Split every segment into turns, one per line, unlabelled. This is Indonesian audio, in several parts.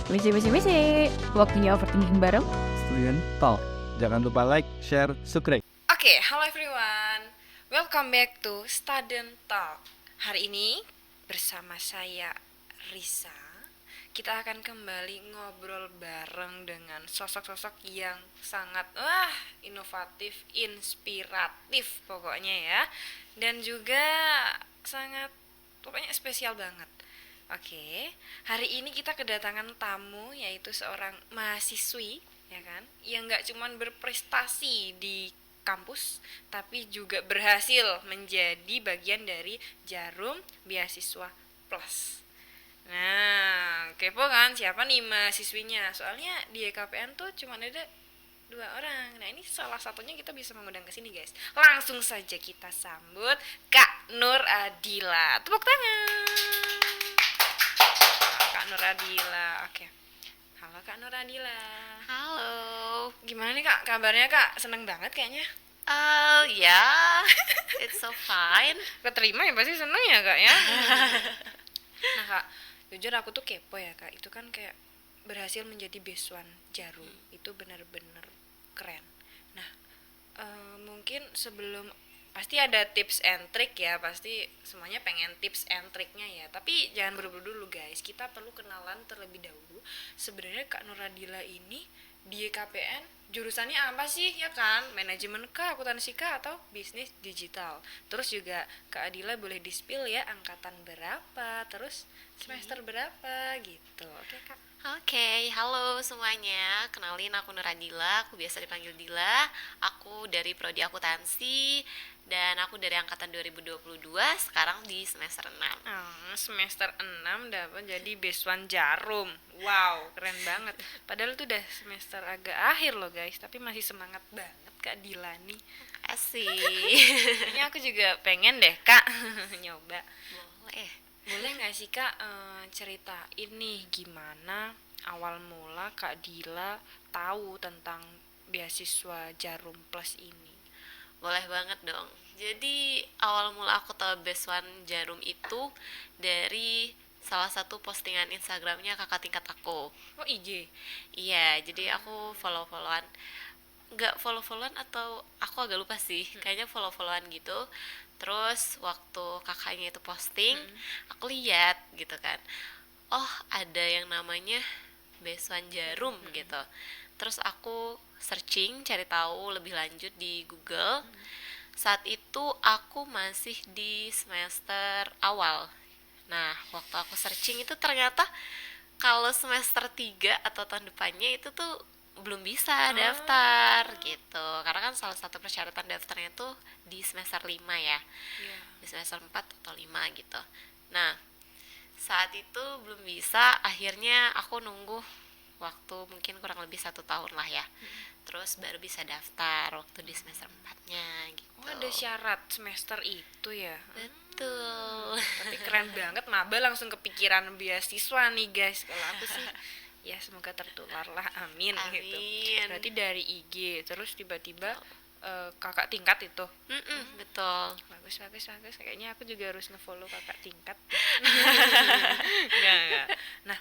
Misi. Waktunya overthinking bareng.
Student Talk. Jangan lupa like, share, subscribe.
Oke, halo everyone. Welcome back to Student Talk. Hari ini bersama saya Risa, kita akan kembali ngobrol bareng dengan sosok-sosok yang sangat inovatif, inspiratif pokoknya ya. Dan juga sangat pokoknya spesial banget. Oke, hari ini kita kedatangan tamu yaitu seorang mahasiswi ya kan, yang nggak cuman berprestasi di kampus tapi juga berhasil menjadi bagian dari Jarum Beasiswa Plus. Nah, kepo kan siapa nih mahasiswinya? Soalnya di EKPN tuh cuman ada 2 orang. Nah, ini salah satunya kita bisa mengundang ke sini, guys. Langsung saja kita sambut Kak Nur Adila. Tepuk tangan. Kak Nur Adila. Oke. Halo Kak Nur Adila.
Halo.
Gimana nih Kak kabarnya Kak? Seneng banget kayaknya.
Yeah, it's so fine.
Keterima ya pasti seneng ya Kak ya. Nah Kak, jujur aku tuh kepo ya Kak. Itu kan kayak berhasil menjadi beasiswan Jarum. Itu benar-benar keren. Nah, mungkin sebelum pasti ada tips and trick ya, pasti semuanya pengen tips and tricknya ya, tapi jangan buru-buru dulu guys, kita perlu kenalan terlebih dahulu. Sebenarnya Kak Nuradila ini di KPN jurusannya apa sih ya kan, manajemen kah, akuntansi kah, atau bisnis digital? Terus juga Kak Adila boleh di-spill ya angkatan berapa, terus semester berapa gitu. Oke Kak.
Oke, halo semuanya. Kenalin, aku Nur Adila, aku biasa dipanggil Dila. Aku dari prodi akuntansi dan aku dari angkatan 2022, sekarang di semester 6.
Semester 6 dapat jadi beasiswan Jarum. Wow, keren banget. Padahal itu udah semester agak akhir loh guys, tapi masih semangat banget Kak Dila nih.
Asik.
Kayaknya aku juga pengen deh Kak nyoba.
Boleh.
Boleh nggak sih Kak ceritain nih gimana awal mula Kak Dila tahu tentang beasiswa Jarum Plus ini?
Boleh banget dong. Jadi awal mula aku tahu beasiswa Jarum itu dari salah satu postingan Instagramnya kakak tingkat aku.
Oh IG?
Iya, jadi aku follow-followan. Nggak follow-followan atau aku agak lupa sih, kayaknya follow-followan gitu. Terus waktu kakaknya itu posting, aku lihat gitu kan, oh ada yang namanya beasiswa Jarum gitu. Terus aku searching, cari tahu lebih lanjut di Google. Saat itu aku masih di semester awal. Nah, waktu aku searching itu ternyata kalau semester 3 atau tahun depannya itu tuh belum bisa daftar gitu. Karena kan salah satu persyaratan daftarnya tuh di semester 5 ya. Di semester 4 atau 5 gitu. Nah, saat itu belum bisa, akhirnya aku nunggu waktu mungkin kurang lebih 1 tahun lah ya. Terus baru bisa daftar waktu di semester 4-nya gitu.
Oh ada syarat semester itu ya?
Betul.
Tapi keren banget, maba langsung kepikiran beasiswa nih guys. Kalau aku sih ya semoga tertular lah, amin. Gitu. Berarti dari IG terus tiba-tiba kakak tingkat itu.
Betul.
Bagus. Kayaknya aku juga harus ngefollow kakak tingkat. Enggak. Nah,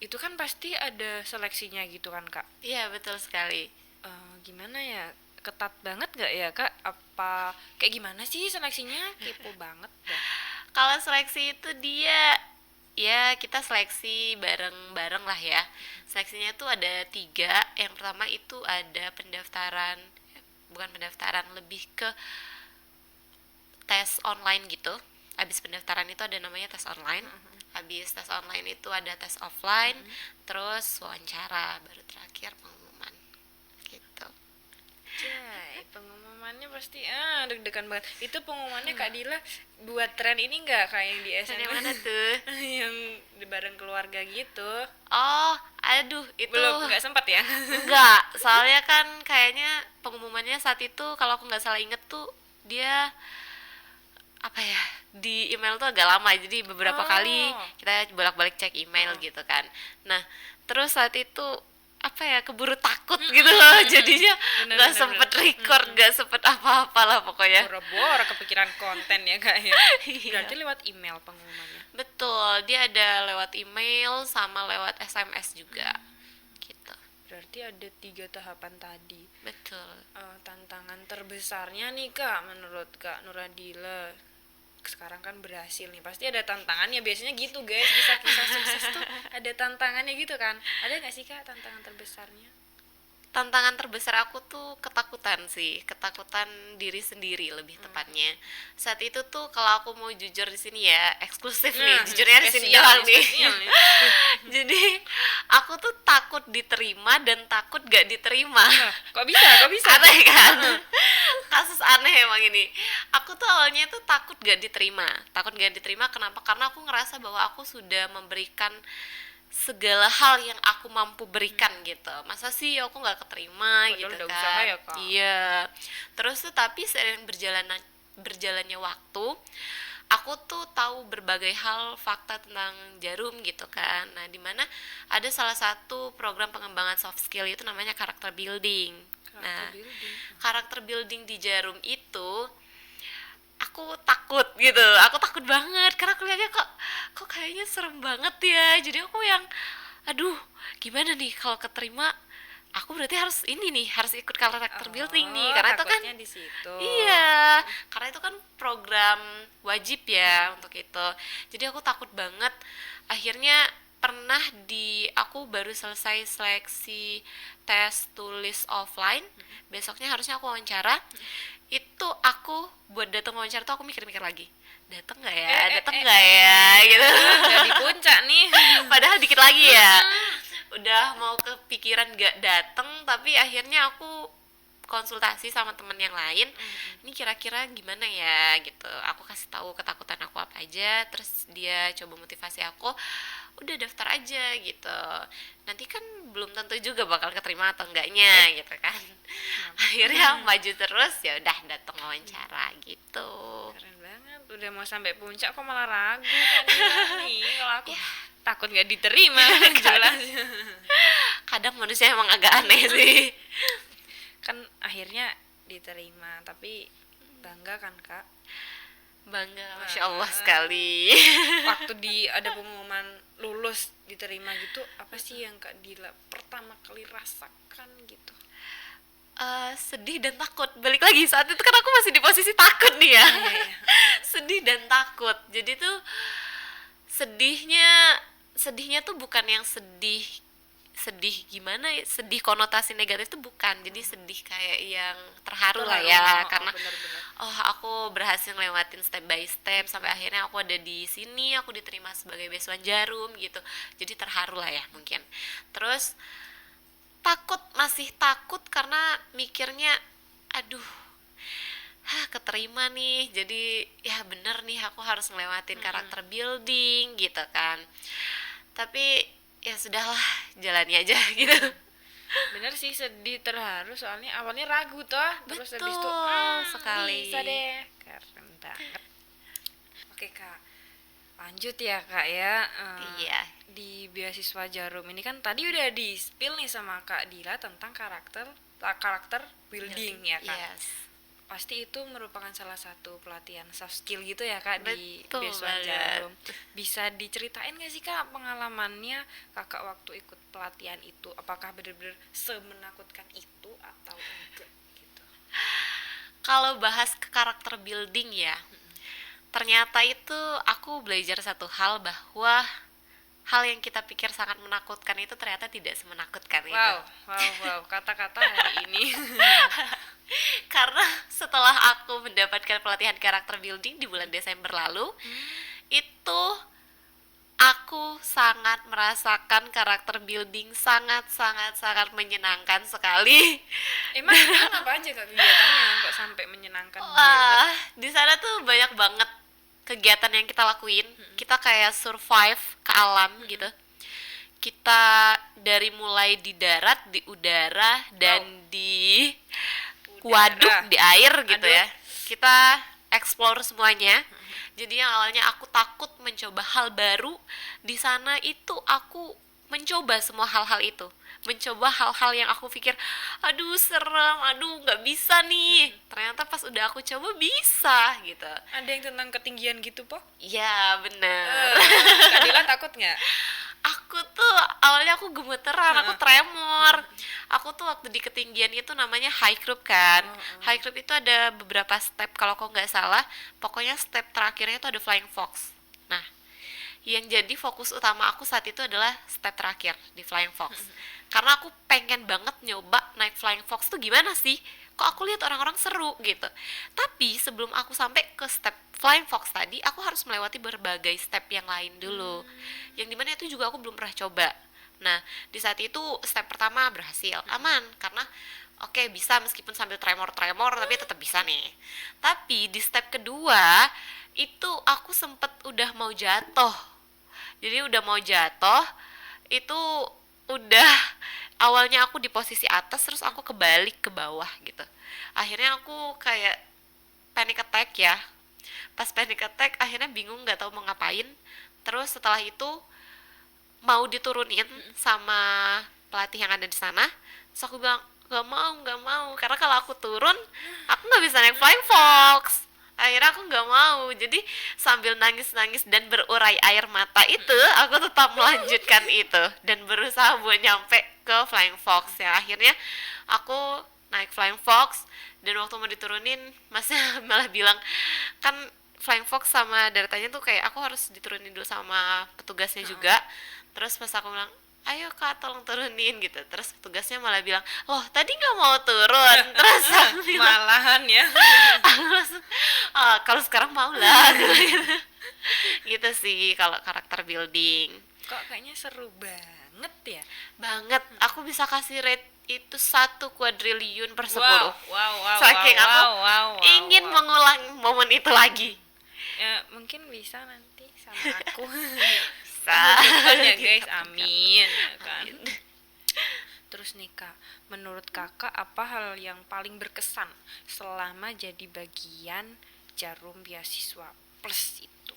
itu kan pasti ada seleksinya gitu kan Kak?
Iya, betul sekali.
Gimana ya? Ketat banget gak ya Kak? Apa kayak gimana sih seleksinya? Kepo banget dah.
Kalau seleksi itu dia ya kita seleksi bareng-bareng lah ya. Seleksinya tuh ada 3. Yang pertama itu ada pendaftaran, bukan pendaftaran, lebih ke tes online gitu. Habis pendaftaran itu ada namanya tes online. Habis tes online itu ada tes offline, terus wawancara, baru terakhir pengumuman gitu.
Jai, pengumumannya pasti deg-degan banget. Itu pengumumannya Kak Dila buat tren ini nggak kayak yang di
Yang
SMS?
mana tuh?
Yang di bareng keluarga gitu.
Oh, aduh, itu
Belum, nggak sempat ya?
enggak, soalnya kan kayaknya pengumumannya saat itu kalau aku nggak salah inget tuh dia apa ya, di email tuh agak lama, jadi beberapa kali kita bolak-balik cek email gitu kan. Nah, terus saat itu apa ya, keburu takut gitu loh, jadinya nggak sempet record, nggak sempet apa-apa lah pokoknya.
Boro-boro kepikiran konten ya Kak ya.
Iya.
Berarti lewat email pengumumannya.
Betul, dia ada lewat email sama lewat SMS juga. Gitu.
Berarti ada 3 tahapan tadi.
Betul.
Tantangan terbesarnya nih Kak, menurut Kak Nuradila, sekarang kan berhasil nih, pasti ada tantangannya, biasanya gitu guys, kisah-kisah sukses tuh ada tantangannya gitu kan. Ada nggak sih Kak tantangan terbesarnya?
Tantangan terbesar aku tuh ketakutan sih, ketakutan diri sendiri lebih tepatnya. Saat itu tuh kalau aku mau jujur di sini ya, eksklusif nih, jujurnya di sini
spesial
doang
nih,
nih.
spesial nih.
Jadi aku tuh takut diterima dan takut gak diterima.
Nah, kok bisa
Aneh kan? Kasus aneh emang ini. Aku tuh awalnya tuh takut gak diterima. Takut gak diterima kenapa? Karena aku ngerasa bahwa aku sudah memberikan segala hal yang aku mampu berikan gitu. Masa sih aku nggak keterima
Padahal
gitu
udah
kan.
usaha ya, Kak.
Iya. Terus tuh tapi seiring berjalannya waktu, aku tuh tahu berbagai hal fakta tentang Jarum gitu kan. Nah, dimana ada salah satu program pengembangan soft skill itu namanya karakter building. Nah, karakter building di Jarum itu aku takut gitu, aku takut banget karena aku lihatnya kok kayaknya serem banget ya. Jadi aku yang aduh, gimana nih kalau keterima, aku berarti harus ini nih, harus ikut karakter building nih, karena itu kan
takutnya di situ.
iya, karena itu kan program wajib ya untuk itu. Jadi aku takut banget. Akhirnya pernah aku baru selesai seleksi tes tulis offline, besoknya harusnya aku wawancara. Itu aku buat datang wawancara tuh aku mikir-mikir lagi, datang nggak ya, gitu.
Udah di puncak nih.
Padahal dikit lagi ya, udah mau kepikiran gak dateng, tapi akhirnya aku konsultasi sama temen yang lain, ini kira-kira gimana ya gitu. Aku kasih tahu ketakutan aku apa aja, terus dia coba motivasi aku, udah daftar aja gitu, nanti kan belum tentu juga bakal keterima atau enggaknya gitu kan. Akhirnya maju terus, ya udah datang wawancara gitu.
Keren banget, udah mau sampai puncak kok malah ragu kan nih. Kalau aku takut nggak diterima jelas.
Kadang manusia emang agak aneh sih.
Kan akhirnya diterima, tapi bangga kan Kak?
Bangga, masya Allah sekali.
Waktu ada pengumuman lulus diterima gitu, apa sih yang Kak Dila pertama kali rasakan gitu?
Sedih dan takut. Balik lagi, saat itu kan aku masih di posisi takut nih ya. Sedih dan takut. Jadi tuh sedihnya tuh bukan yang sedih gimana ya, sedih konotasi negatif tuh bukan. Jadi sedih kayak yang terharu lah ya, karena
bener-bener.
aku berhasil ngelewatin step by step sampai akhirnya aku ada di sini, aku diterima sebagai beasiswa Jarum gitu. Jadi terharu lah ya mungkin. Terus masih takut karena mikirnya aduh, keterima nih, jadi ya bener nih aku harus ngelewatin karakter building gitu kan. Tapi ya sudahlah, jalani aja gitu.
Bener sih, sedih terharu soalnya awalnya ragu toh, terus habis itu
Betul sekali.
bisa deh, keren banget. Oke Kak, lanjut ya Kak ya.
Iya.
Di beasiswa Jarum ini kan tadi udah di spill nih sama Kak Dila tentang karakter building ya Kak.
Yes.
Pasti itu merupakan salah satu pelatihan soft skill gitu ya Kak di
Betul
beasiswa
banget.
Jarum. Bisa diceritain gak sih Kak pengalamannya Kakak waktu ikut pelatihan itu? Apakah benar-benar semenakutkan itu atau enggak gitu?
Kalau bahas ke karakter building ya, ternyata itu aku belajar satu hal, bahwa hal yang kita pikir sangat menakutkan itu ternyata tidak semenakutkan itu.
Wow, kata-kata hari ini.
Karena setelah aku mendapatkan pelatihan karakter building di bulan Desember lalu, itu aku sangat merasakan karakter building sangat menyenangkan sekali.
Emang apa aja Kak kegiatannya kok sampai menyenangkan banget?
Wah, di sana tuh banyak banget kegiatan yang kita lakuin. Kita kayak survive ke alam gitu. Kita dari mulai di darat, di udara, dan di waduk, di air gitu ya. Kita explore semuanya. Jadi yang awalnya aku takut mencoba hal baru, di sana itu aku mencoba semua hal-hal itu, mencoba hal-hal yang aku pikir aduh serem, aduh nggak bisa nih, ternyata pas udah aku coba bisa gitu.
Ada yang tentang ketinggian gitu, Po?
Ya bener.
Kak Dila takut nggak?
Aku tuh awalnya aku gemeteran, aku tremor. Aku tuh waktu di ketinggian itu namanya high group kan. High group itu ada beberapa step kalau kok nggak salah. Pokoknya step terakhirnya itu ada flying fox. Nah, yang jadi fokus utama aku saat itu adalah step terakhir di flying fox. Karena aku pengen banget nyoba naik flying fox tuh gimana sih? Kok aku lihat orang-orang seru gitu. Tapi sebelum aku sampai ke step flying fox tadi, aku harus melewati berbagai step yang lain dulu. Yang dimana itu juga aku belum pernah coba. Nah, di saat itu step pertama berhasil, aman karena oke, bisa meskipun sambil tremor-tremor tapi tetap bisa nih. Tapi di step kedua itu aku sempet udah mau jatuh. Jadi udah mau jatuh itu udah awalnya aku di posisi atas terus aku kebalik ke bawah gitu. Akhirnya aku kayak panic attack ya. Pas panic attack akhirnya bingung nggak tahu mau ngapain. Terus setelah itu mau diturunin sama pelatih yang ada di sana. Terus aku bilang nggak mau karena kalau aku turun aku nggak bisa naik flying fox. Akhirnya aku nggak mau, jadi sambil nangis-nangis dan berurai air mata itu aku tetap melanjutkan itu dan berusaha buat nyampe ke flying fox. Ya akhirnya aku naik flying fox dan waktu mau diturunin masnya malah bilang kan flying fox sama deretannya tuh kayak aku harus diturunin dulu sama petugasnya juga. Terus pas aku bilang ayo kak tolong turunin gitu, terus petugasnya malah bilang loh tadi nggak mau turun. Terus aku bilang
Malahan ya.
aku langsung kalau sekarang mau lah gitu. Gitu sih kalau karakter building.
Kok kayaknya seru banget ya.
Banget, aku bisa kasih rate itu 1 kuadriliun per 10.
Wow,
Saking aku
wow,
ingin mengulang momen itu lagi.
Ya, mungkin bisa nanti sama aku.
Bisa.
Lanjutkan ya guys, amin ya kan. Terus nih Kak, menurut Kakak apa hal yang paling berkesan selama jadi bagian Jarum Beasiswa Plus itu?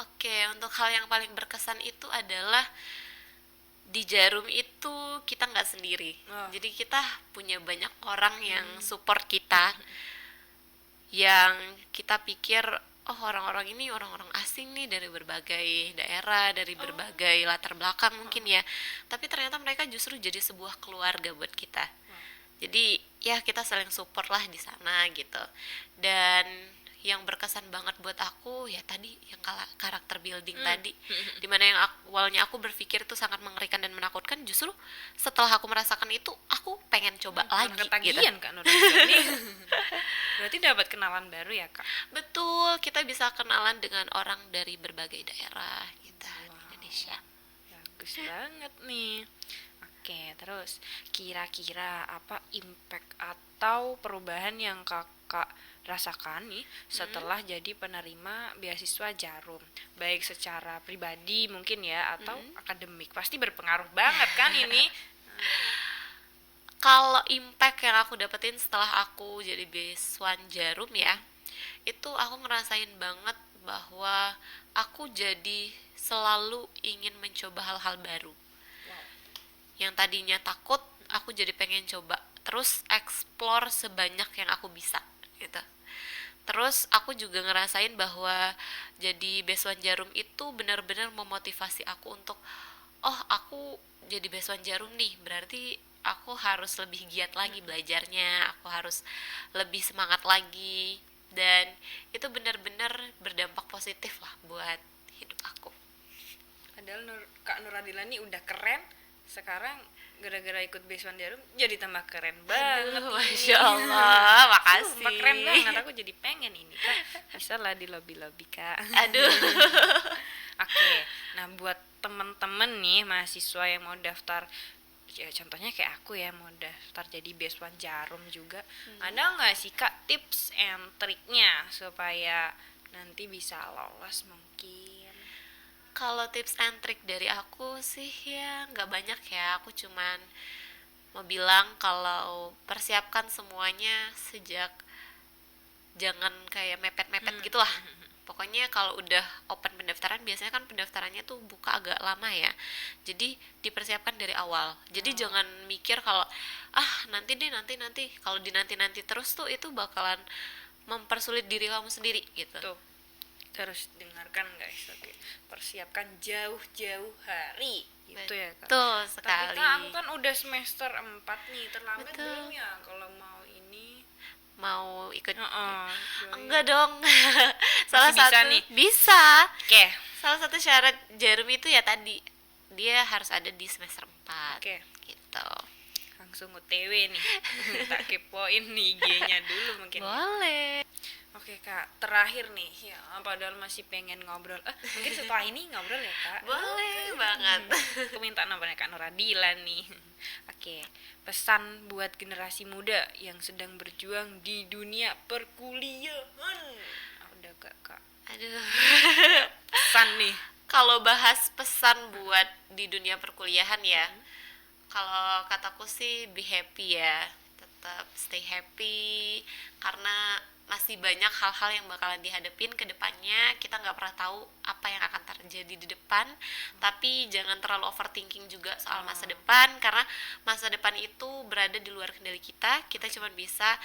Oke, untuk hal yang paling berkesan itu adalah di Jarum itu kita nggak sendiri.
Oh.
Jadi kita punya banyak orang yang support kita, yang kita pikir oh orang-orang ini orang-orang asing nih dari berbagai daerah, dari berbagai latar belakang mungkin ya. Tapi ternyata mereka justru jadi sebuah keluarga buat kita. Jadi ya kita saling support lah di sana gitu. Dan yang berkesan banget buat aku ya tadi yang karakter building tadi, dimana yang awalnya aku berpikir itu sangat mengerikan dan menakutkan, justru setelah aku merasakan itu aku pengen coba lagi gitu.
Ketagihan Kak Nurul ini. Berarti dapat kenalan baru ya Kak?
Betul, kita bisa kenalan dengan orang dari berbagai daerah kita di Indonesia.
Bagus banget nih. Oke, terus kira-kira apa impact atau perubahan yang Kakak rasakan nih setelah jadi penerima beasiswa Jarum, baik secara pribadi mungkin ya atau akademik? Pasti berpengaruh banget kan ini.
Kalau impact yang aku dapetin setelah aku jadi beasiswan Jarum ya, itu aku ngerasain banget bahwa aku jadi selalu ingin mencoba hal-hal baru. Yang tadinya takut, aku jadi pengen coba terus explore sebanyak yang aku bisa gitu. Terus aku juga ngerasain bahwa jadi beasiswan Jarum itu benar-benar memotivasi aku untuk oh aku jadi beasiswan Jarum nih, berarti aku harus lebih giat lagi belajarnya, aku harus lebih semangat lagi, dan itu benar-benar berdampak positif lah buat hidup aku.
Padahal Kak Nuradila nih udah keren, sekarang gara-gara ikut beasiswan Jarum jadi tambah keren banget.
Masya Allah, makasih.
Sumpah keren banget, aku jadi pengen ini Kak. Bisa lah di lobby-lobby Kak.
Aduh.
Oke, nah buat temen-temen nih mahasiswa yang mau daftar, ya contohnya kayak aku ya mau daftar jadi beasiswan Jarum juga, ada nggak sih Kak tips and triknya supaya nanti bisa lolos mungkin?
Kalau tips and trick dari aku sih ya nggak banyak ya, aku cuman mau bilang kalau persiapkan semuanya sejak jangan kayak mepet-mepet gitulah. Pokoknya kalau udah open pendaftaran, biasanya kan pendaftarannya tuh buka agak lama ya. Jadi dipersiapkan dari awal. Jadi jangan mikir kalau nanti deh, nanti. Kalau nanti terus tuh itu bakalan mempersulit diri kamu sendiri gitu.
Tuh, terus dengarkan guys. Oke, persiapkan jauh-jauh hari gitu ya Kak.
Betul
Tapi
sekali.
Kak, aku kan udah semester 4 nih, terlambat
Betul.
belum ya kalau mau ini?
Mau ikut?
Join.
Enggak dong. Salah
Masih bisa
satu
nih?
bisa.
Oke.
Salah satu syarat Jarum itu ya tadi, dia harus ada di semester 4.
Oke.
Gitu.
Langsung OTW nih. Tak kepoin nih IG-nya dulu mungkin.
Boleh.
Oke Kak, terakhir nih ya, padahal masih pengen ngobrol. Mungkin setelah ini ngobrol ya Kak.
Boleh banget.
Aku minta nomornya Kak Nuradila nih. Oke, pesan buat generasi muda yang sedang berjuang di dunia perkuliahan. Udah Kak.
Aduh.
Pesan nih.
Kalau bahas pesan buat di dunia perkuliahan ya, kalau kataku sih be happy ya, tetap stay happy karena masih banyak hal-hal yang bakalan dihadapin ke depannya. Kita nggak pernah tahu apa yang akan terjadi di depan, tapi jangan terlalu overthinking juga soal masa depan, karena masa depan itu berada di luar kendali kita. Kita cuma bisa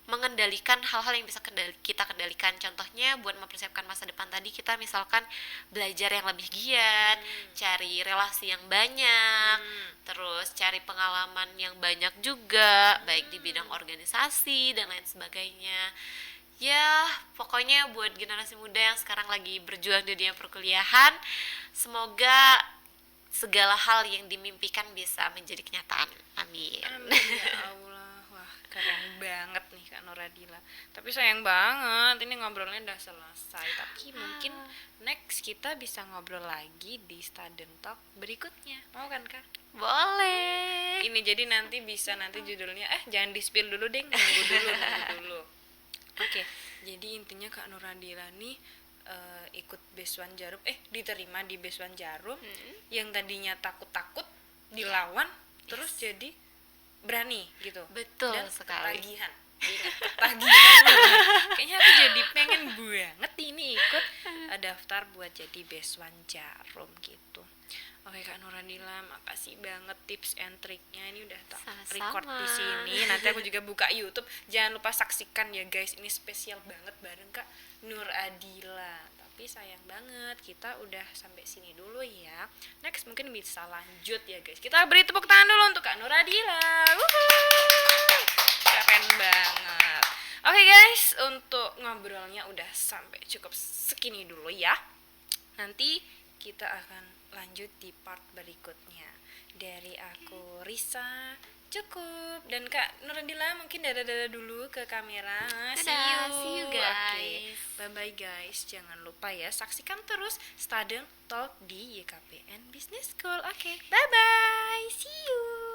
mengendalikan hal-hal yang bisa kita kendalikan. Contohnya buat mempersiapkan masa depan tadi, kita misalkan belajar yang lebih giat, cari relasi yang banyak, terus cari pengalaman yang banyak juga, baik di bidang organisasi dan lain sebagainya. Ya, pokoknya buat generasi muda yang sekarang lagi berjuang di dunia perkuliahan, semoga segala hal yang dimimpikan bisa menjadi kenyataan. Amin.
Amin ya Allah. Wah, keren banget nih Kak Nuradila. Tapi sayang banget ini ngobrolnya udah selesai. Tapi mungkin next kita bisa ngobrol lagi di Student Talk berikutnya. Mau kan Kak?
Boleh.
Ini jadi nanti bisa nanti judulnya jangan di-spill dulu deh, nunggu dulu. Oke, jadi intinya Kak Nuradila nih ikut Beswan Jarum, diterima di Beswan Jarum, yang tadinya takut-takut dilawan, terus jadi berani gitu.
Betul
dan
sekali.
Ketagihan. Ingat, ketagihan. Kayaknya aku jadi pengen banget ini ikut daftar buat jadi Beswan Jarum gitu. Oke Kak Nuradila, makasih banget tips and triknya. Ini udah tak
Sama-sama.
record di sini. Nanti aku juga buka YouTube. Jangan lupa saksikan ya guys. Ini spesial banget bareng Kak Nuradila. Tapi sayang banget kita udah sampai sini dulu ya. Next mungkin bisa lanjut ya guys. Kita beri tepuk tangan dulu untuk Kak Nuradila. Wuhuu. Keren banget. Oke guys, untuk ngobrolnya udah sampai cukup segini dulu ya. Nanti kita akan lanjut di part berikutnya. Dari aku Risa cukup, dan Kak Nuradila mungkin dadah dulu ke kamera.
Dadah, see you
Oke,
guys.
bye bye guys. Jangan lupa ya, saksikan terus Student Talk di YKPN Business School. Oke, bye bye, see you.